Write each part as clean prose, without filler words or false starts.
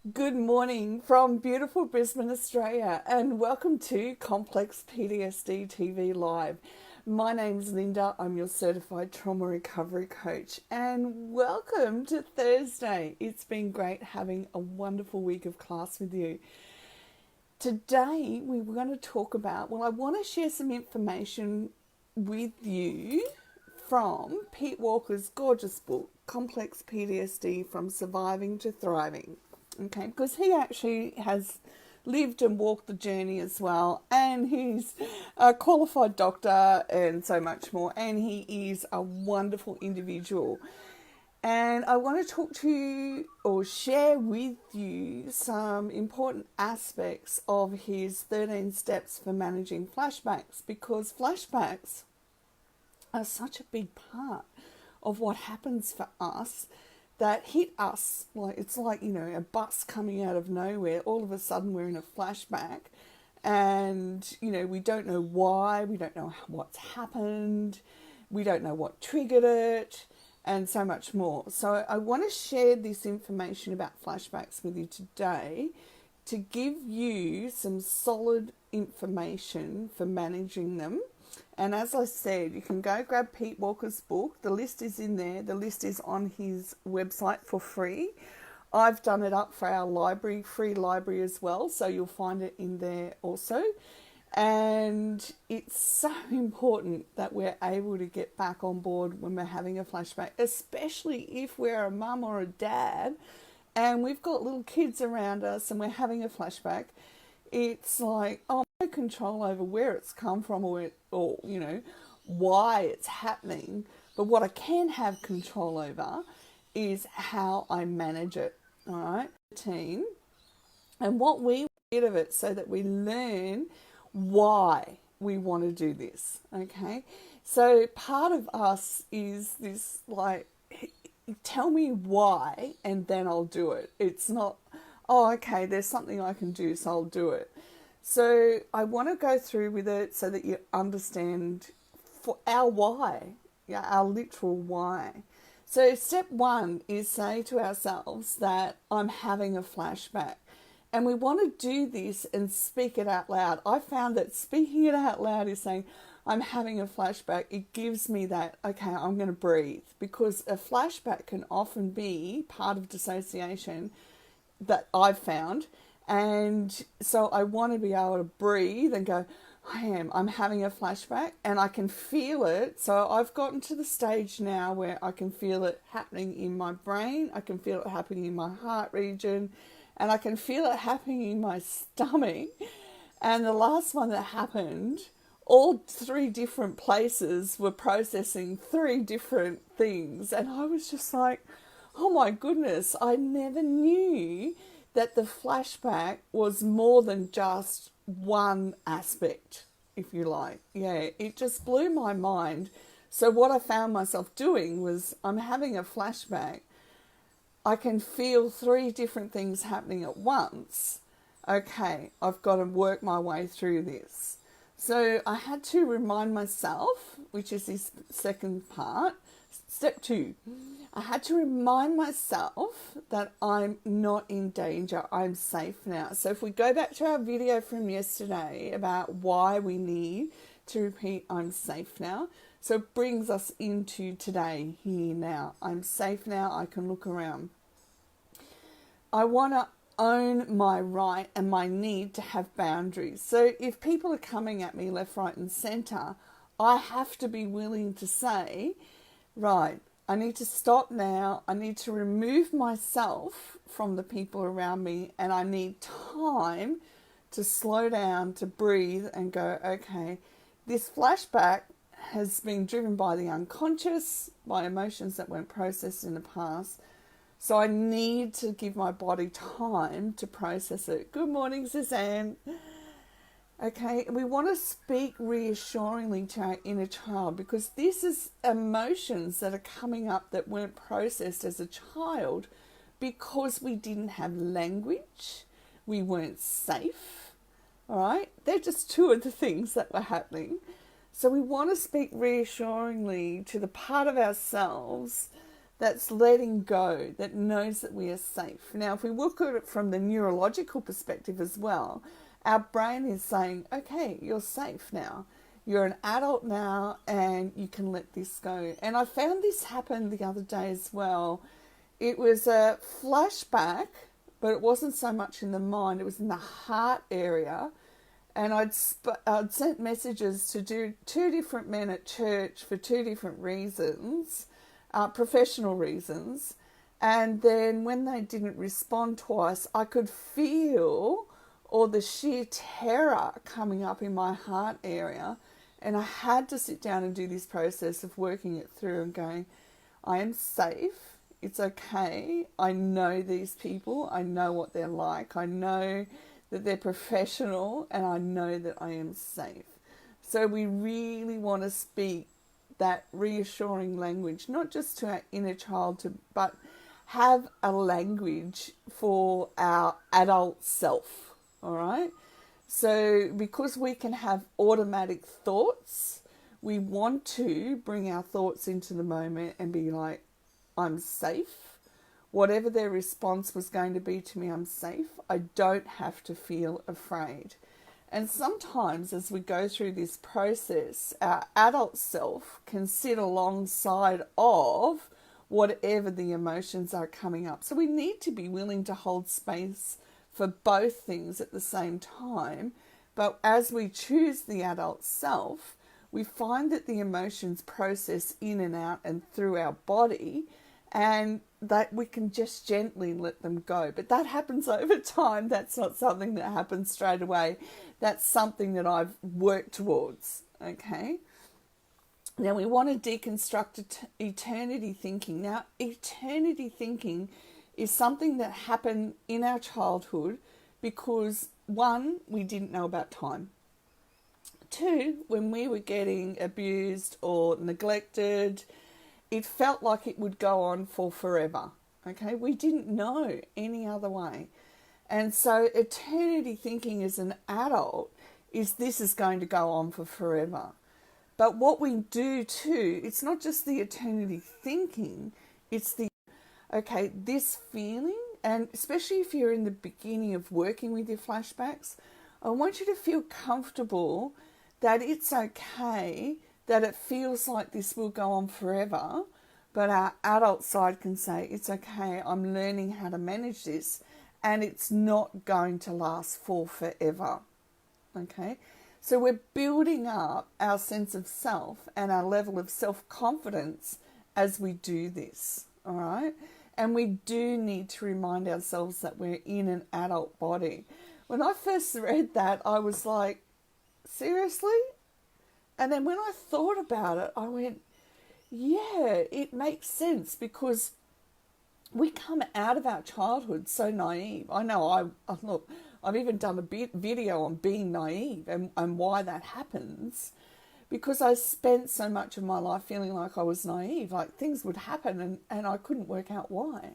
Good morning from beautiful Brisbane, Australia, and welcome to Complex PTSD TV Live. My name's Linda, I'm your certified trauma recovery coach, and welcome to Thursday. It's been great having a wonderful week of class with you. Today, we were going to talk about, I want to share some information with you from Pete Walker's gorgeous book, Complex PTSD From Surviving to Thriving. Okay, because he actually has lived and walked the journey as well, and he's a qualified doctor and so much more, and he is a wonderful individual. And I want to talk to you or share with you some important aspects of his 13 steps for managing flashbacks, because flashbacks are such a big part of what happens for us that hit us. Like it's like, a bus coming out of nowhere. All of a sudden we're in a flashback and, we don't know why, we don't know what's happened, we don't know what triggered it, and so much more. So I want to share this information about flashbacks with you today to give you some solid information for managing them. And as I said, you can go grab Pete Walker's book. The list is in there. The list is on his website for free. I've done it up for our library, free library as well, so you'll find it in there also. And it's so important that we're able to get back on board when we're having a flashback, especially if we're a mum or a dad and we've got little kids around us and we're having a flashback. It's like, no control over where it's come from or why it's happening. But what I can have control over is how I manage it, all right? Routine, and what we get of it so that we learn why we want to do this, okay? So part of us is this, like, tell me why and then I'll do it. It's not, okay, there's something I can do, so I'll do it. So I want to go through with it so that you understand for our why, our literal why. So step one is say to ourselves that I'm having a flashback. And we want to do this and speak it out loud. I found that speaking it out loud is saying, I'm having a flashback. It gives me that, okay, I'm going to breathe. Because a flashback can often be part of dissociation that I've found. And so I want to be able to breathe and go, I'm having a flashback and I can feel it. So I've gotten to the stage now where I can feel it happening in my brain. I can feel it happening in my heart region. And I can feel it happening in my stomach. And the last one that happened, all three different places were processing three different things. And I was just like, oh my goodness, I never knew that the flashback was more than just one aspect, if you like. Yeah, it just blew my mind. So what I found myself doing was I'm having a flashback. I can feel three different things happening at once. Okay, I've got to work my way through this. So I had to remind myself, which is this second part, step two. I had to remind myself that I'm not in danger. I'm safe now. So if we go back to our video from yesterday about why we need to repeat I'm safe now. So it brings us into today, here now. I'm safe now. I can look around. I want to own my right and my need to have boundaries. So if people are coming at me left, right and centre, I have to be willing to say, right, I need to stop now. I need to remove myself from the people around me and I need time to slow down, to breathe and go, okay, this flashback has been driven by the unconscious, by emotions that weren't processed in the past. So I need to give my body time to process it. Good morning, Suzanne. Okay, we want to speak reassuringly to our inner child because this is emotions that are coming up that weren't processed as a child because we didn't have language, we weren't safe, all right? They're just two of the things that were happening. So we want to speak reassuringly to the part of ourselves that's letting go, that knows that we are safe. Now, if we look at it from the neurological perspective as well, our brain is saying, okay, you're safe now. You're an adult now and you can let this go. And I found this happen the other day as well. It was a flashback, but it wasn't so much in the mind, it was in the heart area. And I'd sent messages to 2 different men at church for 2 different reasons, professional reasons. And then when they didn't respond twice, I could feel all the sheer terror coming up in my heart area. And I had to sit down and do this process of working it through and going, I am safe. It's okay. I know these people. I know what they're like. I know that they're professional, and I know that I am safe. So we really want to speak that reassuring language, not just to our inner child, but have a language for our adult self, all right? So because we can have automatic thoughts, we want to bring our thoughts into the moment and be like, I'm safe. Whatever their response was going to be to me, I'm safe. I don't have to feel afraid. And sometimes as we go through this process, our adult self can sit alongside of whatever the emotions are coming up. So we need to be willing to hold space for both things at the same time. But as we choose the adult self, we find that the emotions process in and out and through our body, and that we can just gently let them go. But that happens over time. That's not something that happens straight away. That's something that I've worked towards, okay? Now, we want to deconstruct eternity thinking. Now, eternity thinking is something that happened in our childhood because, 1, we didn't know about time. 2, when we were getting abused or neglected, it felt like it would go on for forever, okay? We didn't know any other way. And so eternity thinking as an adult is this is going to go on for forever. But what we do too, it's not just the eternity thinking, it's the, okay, this feeling, and especially if you're in the beginning of working with your flashbacks, I want you to feel comfortable that it's okay that it feels like this will go on forever, but our adult side can say, it's okay, I'm learning how to manage this, and it's not going to last for forever, okay? So we're building up our sense of self and our level of self-confidence as we do this, all right? And we do need to remind ourselves that we're in an adult body. When I first read that, I was like, seriously? And then when I thought about it, I went, yeah, it makes sense because we come out of our childhood so naive. I know, look, I've even done a video on being naive and why that happens, because I spent so much of my life feeling like I was naive, like things would happen and I couldn't work out why.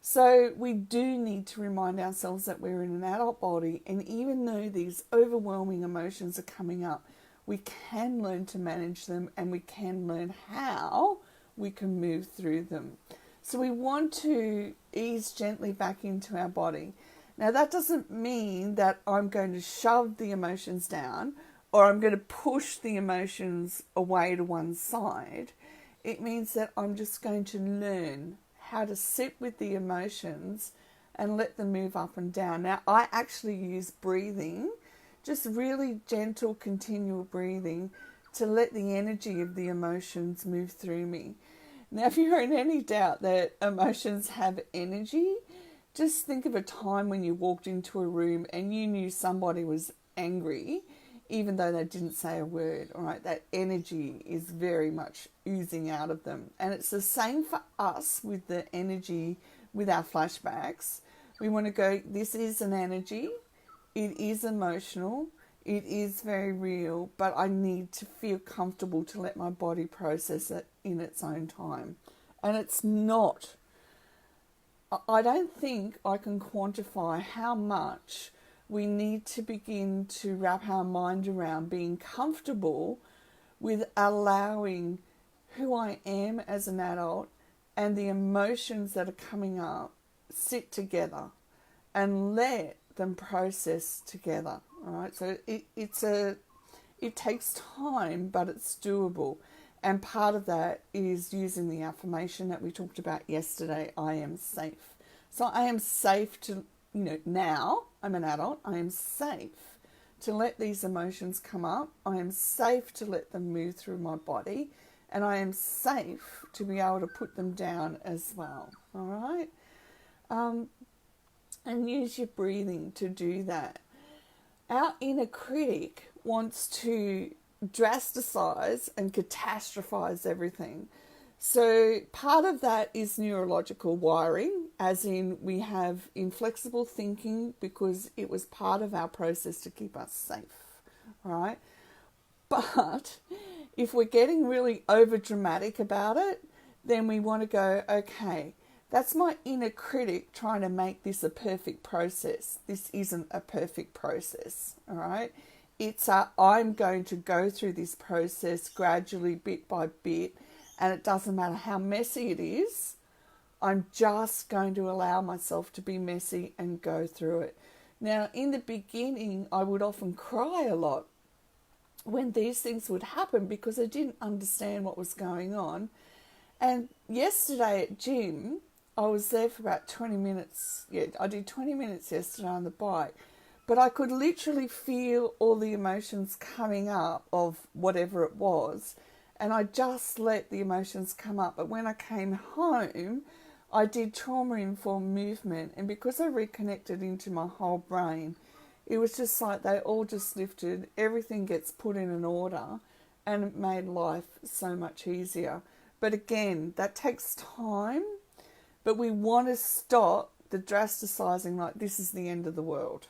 So we do need to remind ourselves that we're in an adult body, and even though these overwhelming emotions are coming up, we can learn to manage them and we can learn how we can move through them. So we want to ease gently back into our body. Now that doesn't mean that I'm going to shove the emotions down or I'm going to push the emotions away to one side. It means that I'm just going to learn how to sit with the emotions and let them move up and down. Now I actually use breathing, just really gentle, continual breathing to let the energy of the emotions move through me. Now, if you're in any doubt that emotions have energy, just think of a time when you walked into a room and you knew somebody was angry, even though they didn't say a word, all right? That energy is very much oozing out of them. And it's the same for us with the energy with our flashbacks. We want to go, this is an energy. It is emotional, it is very real, but I need to feel comfortable to let my body process it in its own time. And it's not, I don't think I can quantify how much we need to begin to wrap our mind around being comfortable with allowing who I am as an adult and the emotions that are coming up sit together and let them process together. All right, so it takes time, but it's doable. And part of that is using the affirmation that we talked about yesterday, I am safe. So I am safe to, now I'm an adult, I am safe to let these emotions come up. I am safe to let them move through my body. And I am safe to be able to put them down as well. All right? And use your breathing to do that. Our inner critic wants to drasticize and catastrophize everything. So part of that is neurological wiring, as in we have inflexible thinking because it was part of our process to keep us safe, right? But if we're getting really over dramatic about it, then we want to go, okay, that's my inner critic trying to make this a perfect process. This isn't a perfect process, all right? It's I'm going to go through this process gradually, bit by bit, and it doesn't matter how messy it is. I'm just going to allow myself to be messy and go through it. Now, in the beginning, I would often cry a lot when these things would happen because I didn't understand what was going on. And yesterday at gym, I was there for about 20 minutes. Yeah, I did 20 minutes yesterday on the bike. But I could literally feel all the emotions coming up of whatever it was. And I just let the emotions come up. But when I came home, I did trauma-informed movement. And because I reconnected into my whole brain, it was just like they all just lifted. Everything gets put in an order. And it made life so much easier. But again, that takes time. But we want to stop the drasticizing like this is the end of the world.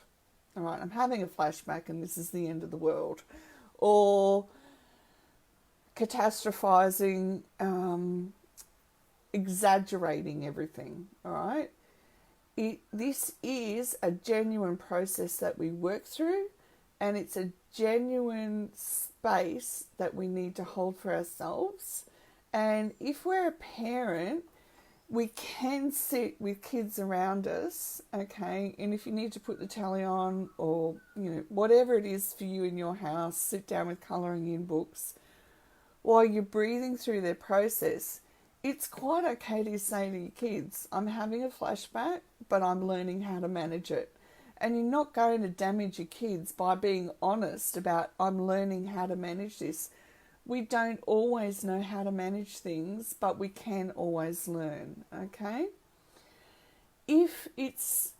All right, I'm having a flashback and this is the end of the world. Or catastrophizing, exaggerating everything. All right. This is a genuine process that we work through, and it's a genuine space that we need to hold for ourselves. And if we're a parent, we can sit with kids around us, okay? And if you need to put the telly on or, whatever it is for you in your house, sit down with colouring in books while you're breathing through their process. It's quite okay to say to your kids, I'm having a flashback, but I'm learning how to manage it. And you're not going to damage your kids by being honest about, I'm learning how to manage this. We don't always know how to manage things, but we can always learn, okay? If it's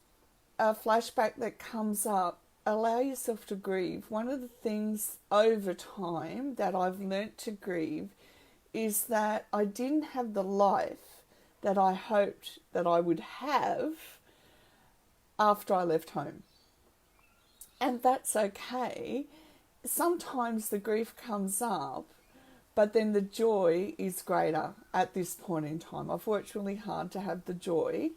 a flashback that comes up, allow yourself to grieve. One of the things over time that I've learnt to grieve is that I didn't have the life that I hoped that I would have after I left home. And that's okay. Sometimes the grief comes up, but then the joy is greater at this point in time. I've worked really hard to have the joy,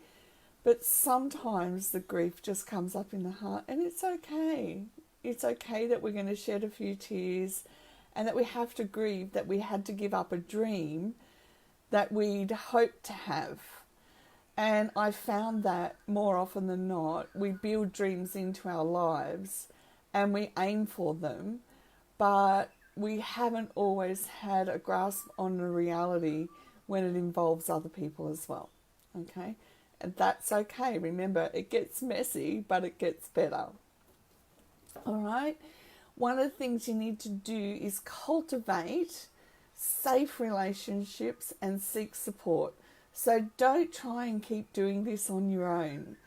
but sometimes the grief just comes up in the heart, and it's okay. It's okay that we're going to shed a few tears and that we have to grieve that we had to give up a dream that we'd hoped to have. And I found that more often than not, we build dreams into our lives and we aim for them, but we haven't always had a grasp on the reality when it involves other people as well, okay? And that's okay. Remember, it gets messy, but it gets better. All right? One of the things you need to do is cultivate safe relationships and seek support. So don't try and keep doing this on your own.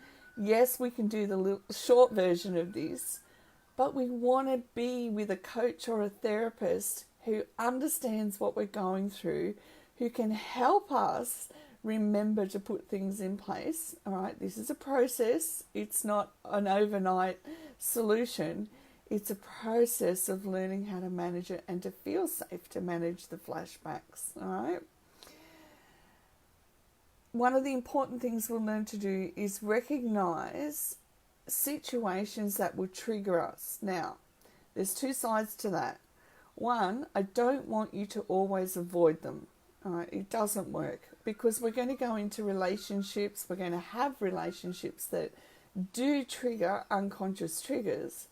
Yes, we can do the short version of this, but we want to be with a coach or a therapist who understands what we're going through, who can help us remember to put things in place. All right, this is a process. It's not an overnight solution. It's a process of learning how to manage it and to feel safe to manage the flashbacks. All right. One of the important things we'll learn to do is recognize situations that will trigger us. Now, there's two sides to that. One, I don't want you to always avoid them. All right, it doesn't work because we're going to go into relationships. We're going to have relationships that do trigger unconscious triggers.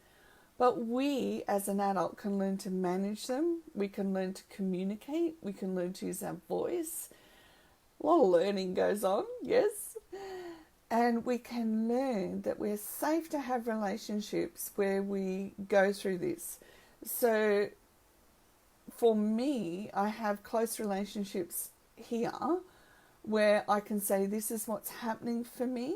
But we, as an adult, can learn to manage them. We can learn to communicate. We can learn to use our voice. A lot of learning goes on, yes. And we can learn that we're safe to have relationships where we go through this. So for me, I have close relationships here where I can say this is what's happening for me,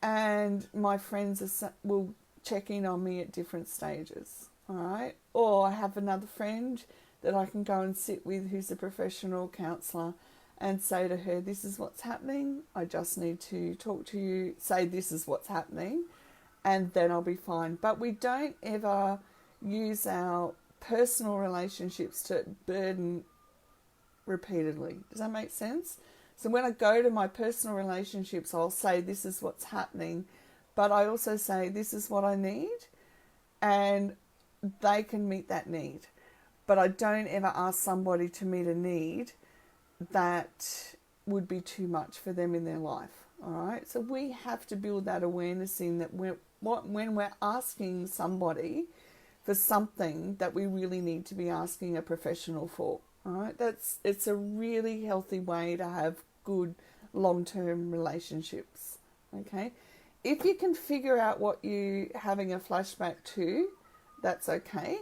and my friends will check in on me at different stages, all right? Or I have another friend that I can go and sit with who's a professional counsellor and say to her, this is what's happening, I just need to talk to you, say this is what's happening, and then I'll be fine. But we don't ever use our personal relationships to burden repeatedly. Does that make sense? So when I go to my personal relationships, I'll say this is what's happening, but I also say this is what I need, and they can meet that need. But I don't ever ask somebody to meet a need that would be too much for them in their life. All right. So we have to build that awareness in that when we're asking somebody for something that we really need to be asking a professional for. All right. It's a really healthy way to have good long-term relationships. Okay. If you can figure out what you're having a flashback to, that's okay.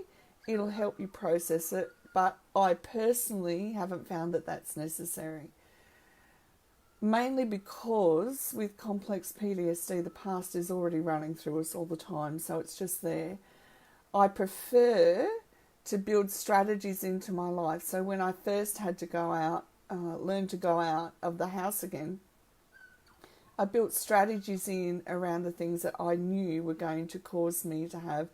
It'll help you process it. But I personally haven't found that that's necessary. Mainly because with complex PTSD, the past is already running through us all the time, so it's just there. I prefer to build strategies into my life. So when I first had to go out, learn to go out of the house again, I built strategies in around the things that I knew were going to cause me to have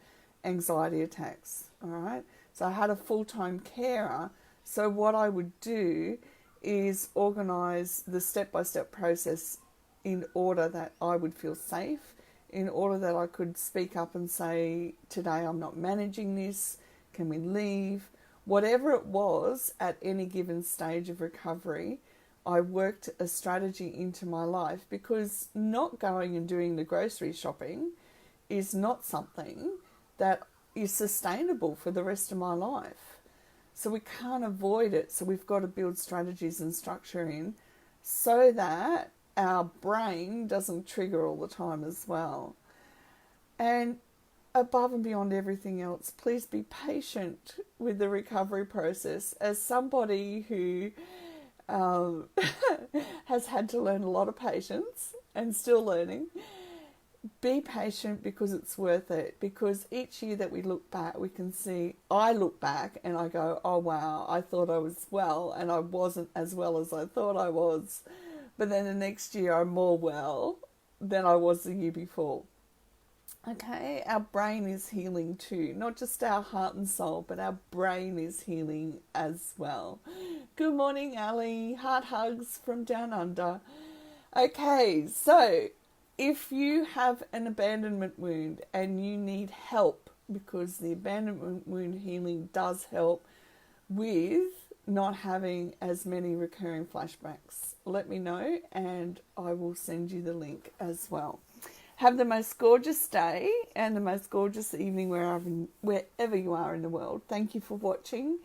anxiety attacks, all right? So I had a full-time carer. So what I would do is organise the step-by-step process in order that I would feel safe, in order that I could speak up and say, today I'm not managing this, can we leave? Whatever it was at any given stage of recovery, I worked a strategy into my life, because not going and doing the grocery shopping is not something that is sustainable for the rest of my life. So we can't avoid it. So we've got to build strategies and structure in so that our brain doesn't trigger all the time as well. And above and beyond everything else, please be patient with the recovery process. As somebody who has had to learn a lot of patience and still learning, be patient, because it's worth it. Because each year that we look back, we can see, I look back and I go, oh wow, I thought I was well and I wasn't as well as I thought I was. But then the next year I'm more well than I was the year before. Okay, our brain is healing too. Not just our heart and soul, but our brain is healing as well. Good morning, Ali. Heart hugs from down under. Okay, so if you have an abandonment wound and you need help, because the abandonment wound healing does help with not having as many recurring flashbacks, let me know and I will send you the link as well. Have the most gorgeous day and the most gorgeous evening wherever you are in the world. Thank you for watching.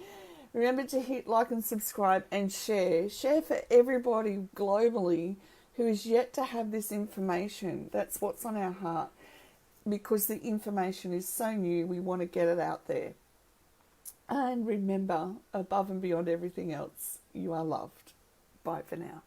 Remember to hit like and subscribe and share. Share for everybody globally who is yet to have this information. That's what's on our heart, because the information is so new, we want to get it out there. And remember, above and beyond everything else, you are loved. Bye for now.